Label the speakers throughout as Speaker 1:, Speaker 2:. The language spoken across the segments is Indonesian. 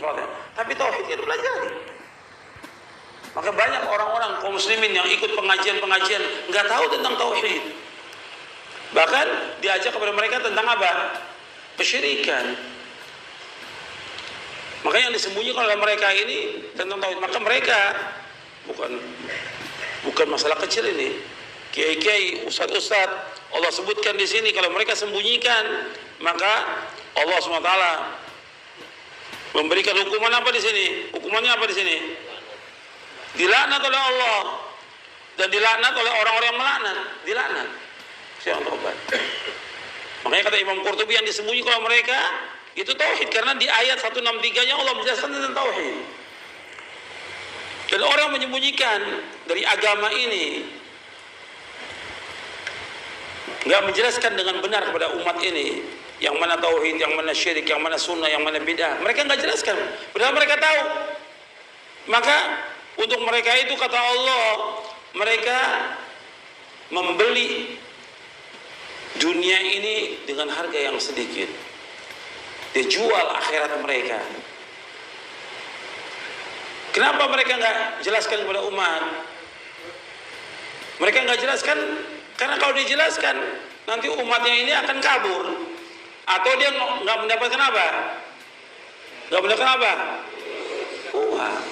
Speaker 1: sholatnya, tapi tauhidnya dipelajari. Maka banyak orang-orang kaum muslimin yang ikut pengajian-pengajian nggak tahu tentang tauhid. Bahkan diajak kepada mereka tentang apa? Kesyirikan. Maka yang disembunyikan oleh mereka ini tentang tauhid. Maka mereka bukan masalah kecil ini. Kiai-kiai, ustaz-ustaz, Allah sebutkan di sini kalau mereka sembunyikan, maka Allah SWT memberikan hukuman apa di sini? Hukumannya apa di sini? Dilaknat oleh Allah dan dilaknat oleh orang-orang yang melaknat, dilaknat. Siapa tobat? Makanya kata Imam Qurtubi yang disembunyikan oleh mereka itu tauhid, karena di ayat 163-nya Allah menjelaskan tentang tauhid. Dan orang menyembunyikan dari agama ini, nggak menjelaskan dengan benar kepada umat ini yang mana tauhid, yang mana syirik, yang mana sunnah, yang mana bid'ah. Mereka nggak jelaskan, padahal mereka tahu. Maka untuk mereka itu kata Allah, mereka membeli dunia ini dengan harga yang sedikit. Dia jual akhirat mereka. Kenapa mereka nggak jelaskan kepada umat? Mereka nggak jelaskan karena kalau dijelaskan nanti umatnya ini akan kabur, atau dia nggak mendapatkan apa? Nggak mendapatkan apa? Uang.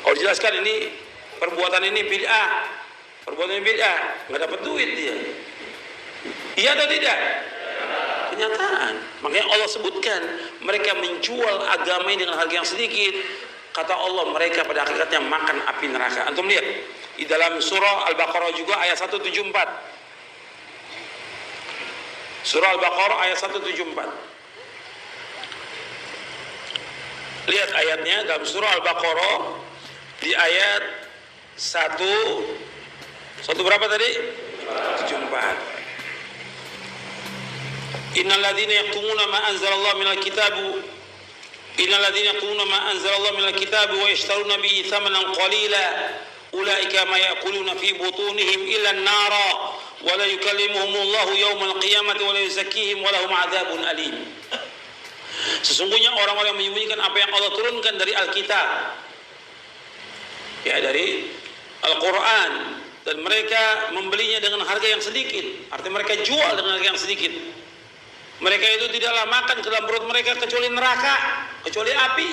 Speaker 1: Kalau dijelaskan ini perbuatan ini bid'ah, perbuatan ini bid'ah, nggak dapat duit dia. Iya atau tidak? Kenyataan. Makanya Allah sebutkan mereka menjual agama ini dengan harga yang sedikit. Kata Allah, mereka pada hakikatnya makan api neraka. Antum lihat di dalam surah Al-Baqarah juga ayat 174. Surah Al-Baqarah ayat 174. Lihat ayatnya dalam surah Al-Baqarah di ayat 1 berapa tadi? 74. Innal ladzina yaktumuna ma anzalallahu minal kitabi minal kitabi wa yashtaruna bihi thamanan qalila ulaika ma ya'kuluna fi butunihim illa an-nara wa la yukallimuhumullahu yawmal qiyamati wa la yuzakkihim wa lahum 'adzabun alim. Sesungguhnya orang-orang yang menyembunyikan apa yang Allah turunkan dari Alkitab, ya dari Al-Quran, dan mereka membelinya dengan harga yang sedikit, artinya mereka jual dengan harga yang sedikit. Mereka itu tidaklah makan ke dalam perut mereka kecuali neraka, kecuali api.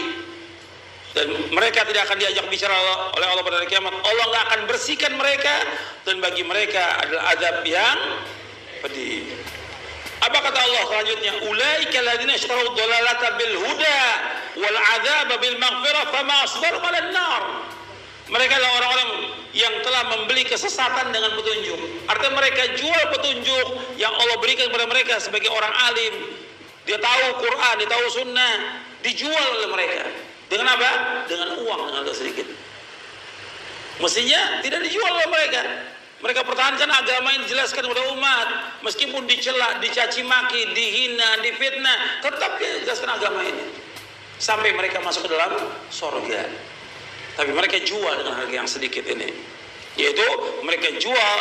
Speaker 1: Dan mereka tidak akan diajak bicara oleh Allah pada hari kiamat. Allah nggak akan bersihkan mereka, dan bagi mereka adalah azab yang pedih. Apa kata Allah selanjutnya? Ulaika alladzina ishtaraw dhalalata bil huda wal 'adzaba bil maghfirah fama asbaru 'alan nar. Mereka adalah orang-orang yang telah membeli kesesatan dengan petunjuk. Artinya mereka jual petunjuk yang Allah berikan kepada mereka sebagai orang alim. Dia tahu Quran, dia tahu sunnah, dijual oleh mereka. Dengan apa? Dengan uang, dengan agak sedikit. Mestinya tidak dijual oleh mereka. Mereka pertahankan agama ini, dijelaskan kepada umat. Meskipun dicela, dicaci maki, dihina, difitnah, tetap dia jelaskan agama ini. Sampai mereka masuk ke dalam surga. Tapi mereka jual dengan harga yang sedikit ini, yaitu mereka jual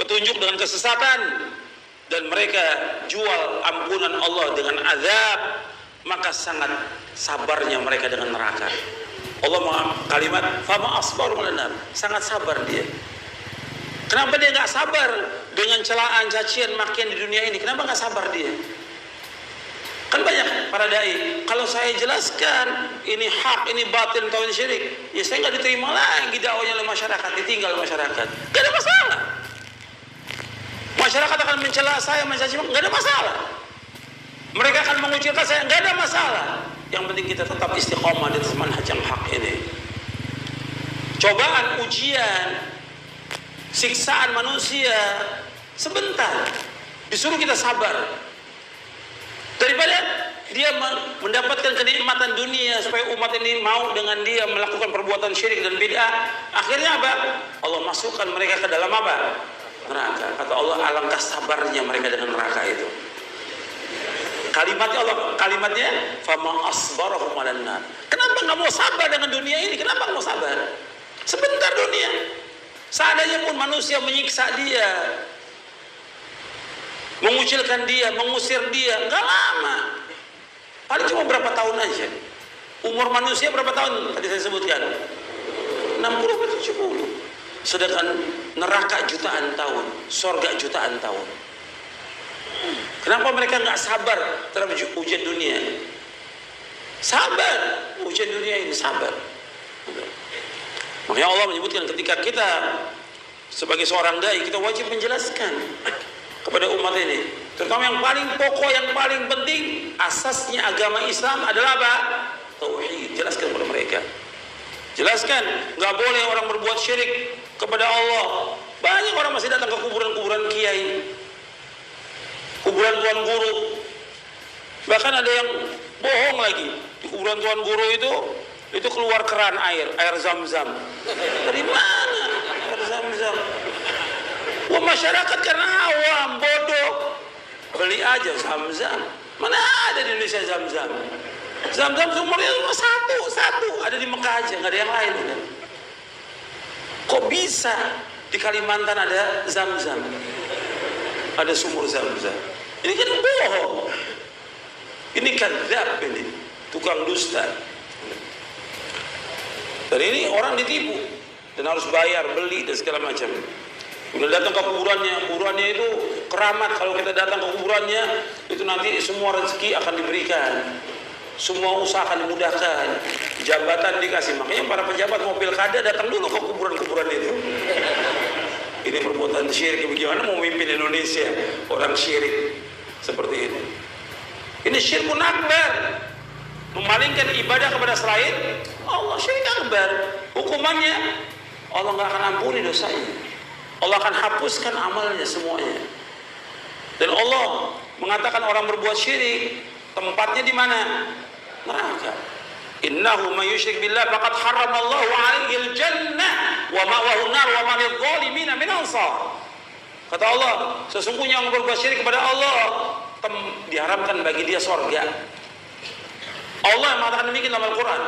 Speaker 1: petunjuk dengan kesesatan, dan mereka jual ampunan Allah dengan azab. Maka sangat sabarnya mereka dengan neraka. Allah kalimat fama asbaru 'alan nar, sangat sabar dia. Kenapa dia nggak sabar dengan celaan, cacian, makian di dunia ini? Kenapa nggak sabar dia? Kan banyak para dai, kalau saya jelaskan ini hak, ini batil, tauhid, syirik, ya saya nggak diterima lagi dakwahnya oleh masyarakat, ditinggal oleh masyarakat. Gak ada masalah. Masyarakat akan mencela saya, mencaci, nggak ada masalah. Mereka akan mengucilkan saya, nggak ada masalah. Yang penting kita tetap istiqomah di atas manhaj yang hak ini. Cobaan, ujian, siksaan manusia sebentar, disuruh kita sabar. Daripada dia mendapatkan kenikmatan dunia supaya umat ini mau dengan dia melakukan perbuatan syirik dan bid'ah, akhirnya apa? Allah masukkan mereka ke dalam apa? Neraka. Kata Allah, alangkah sabarnya mereka dengan neraka itu. Kalimatnya Allah, kalimatnya fama asbarahum 'alan nar. Kenapa nggak mau sabar dengan dunia ini? Kenapa nggak mau sabar? Sebentar dunia. Seadanya pun manusia menyiksa dia, mengucilkan dia, mengusir dia, nggak lama. Paling cuma berapa tahun aja. Umur manusia berapa tahun tadi saya sebutkan? 60 atau 70. Sedangkan neraka jutaan tahun, surga jutaan tahun. Kenapa mereka nggak sabar terhadap ujian dunia? Sabar, ujian dunia ini sabar. Makanya Allah menyebutkan ketika kita sebagai seorang dai, kita wajib menjelaskan kepada umat ini, terutama yang paling pokok, yang paling penting, asasnya agama Islam adalah apa? Tauhid. Jelaskan kepada mereka. Jelaskan, nggak boleh orang berbuat syirik kepada Allah. Banyak orang masih datang ke kuburan-kuburan kiai, kuburan tuan guru. Bahkan ada yang bohong lagi. Di kuburan tuan guru itu keluar keran air Zam-Zam. Dari mana air Zam-Zam? Wah, masyarakat karena awam, bodoh, beli aja Zam-Zam. Mana ada di Indonesia Zam-Zam? Zam-Zam sumurnya cuma satu, ada di Mekah aja, nggak ada yang lain. Udah. Kok bisa di Kalimantan ada Zam-Zam? Ada sumur Zam-Zam. Ini kan bohong. Ini kadzab, ini tukang dusta. Dan ini orang ditipu dan harus bayar, beli dan segala macam. Kemudian datang ke kuburannya itu keramat. Kalau kita datang ke kuburannya, itu nanti semua rezeki akan diberikan, semua usaha akan dimudahkan, jabatan dikasih. Makanya para pejabat mau pilkada datang dulu ke kuburan-kuburan itu. Ini perbuatan syirik. Bagaimana mau memimpin Indonesia orang syirik seperti ini? Ini syirkun akbar, memalingkan ibadah kepada selain Allah. Syirik akbar. Hukumannya Allah nggak akan ampuni dosanya, Allah akan hapuskan amalnya semuanya. Dan Allah mengatakan orang berbuat syirik tempatnya di mana? Neraka. Innahu may yusyrik billah faqad harramallahu 'alaihi al-jannah wa ma'wahu an-nar wa ma lidh-dhalimin min ansar. Kata Allah, sesungguhnya yang berbuat syirik kepada Allah diharamkan bagi dia surga. Allah yang mengatakan demikian dalam Al-Quran.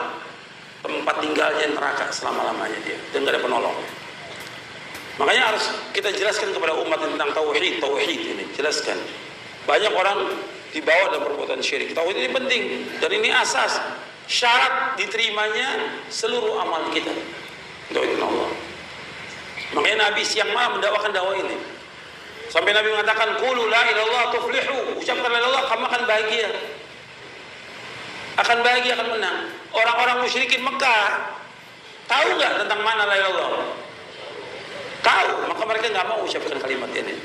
Speaker 1: Tempat tinggalnya neraka selama-lamanya dia, dan tidak ada penolong. Makanya harus kita jelaskan kepada umat tentang tauhid ini, jelaskan. Banyak orang dibawa dalam perbuatan syirik. Tauhid ini penting dan ini asas syarat diterimanya seluruh amal kita. Tauhid Allah. Makanya Nabi siang malam mendakwakan dakwah ini. Sampai Nabi mengatakan, qulu la ilaha illallah tuflihu. Ucapkan la ilaha illallah, kamu akan bahagia. Akan bahagia, akan menang. Orang-orang musyrikin Mekah tahu nggak tentang mana la ilaha illallah? Tahu, maka mereka nggak mau ucapkan kalimat ini.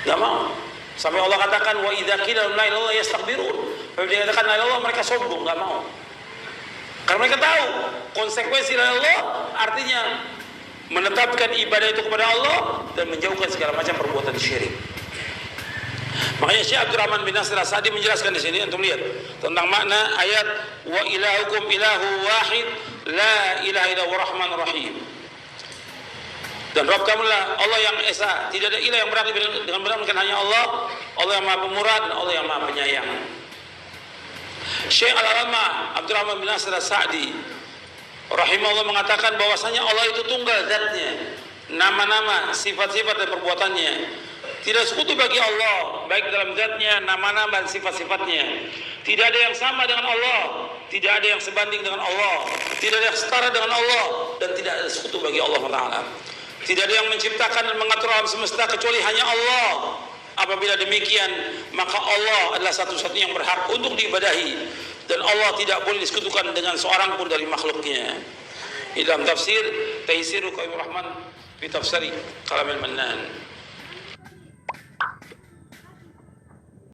Speaker 1: Nggak mau. Sampai Allah katakan, wa idza qila la ilaha illallah yastakbirun. Kalau dia katakan la ilaha illallah, mereka sombong, nggak mau. Karena mereka tahu konsekuensi la ilaha illallah artinya menetapkan ibadah itu kepada Allah dan menjauhkan segala macam perbuatan syirik. Makanya Syekh Abdurrahman bin Nasir As-Sa'di menjelaskan di sini, antum lihat tentang makna ayat wa ilahukum ilahu wahid la ilaha illa huwa rahmanur rahim. Dan Rabb kamulah Allah yang esa, tidak ada ilah yang berhak dengan benar melainkan hanya Allah, Allah yang Maha Pemurah dan Allah yang Maha Penyayang. Syekh Al-Allamah Abdurrahman bin Nasir As-Sa'di rahimahullah mengatakan bahwasanya Allah itu tunggal zatnya, nama-nama, sifat-sifat dan perbuatannya. Tidak sekutu bagi Allah, baik dalam zatnya, nama-nama dan sifat-sifatnya. Tidak ada yang sama dengan Allah, tidak ada yang sebanding dengan Allah, tidak ada yang setara dengan Allah, dan tidak ada sekutu bagi Allah Taala. Tidak ada yang menciptakan dan mengatur alam semesta kecuali hanya Allah. Apabila demikian, maka Allah adalah satu-satunya yang berhak untuk diibadahi, dan Allah tidak boleh disekutukan dengan seorang pun dari makhluknya. Dalam tafsir Taisiru Qayyumur Rahman fi Tafsiri Kalamil Mannan.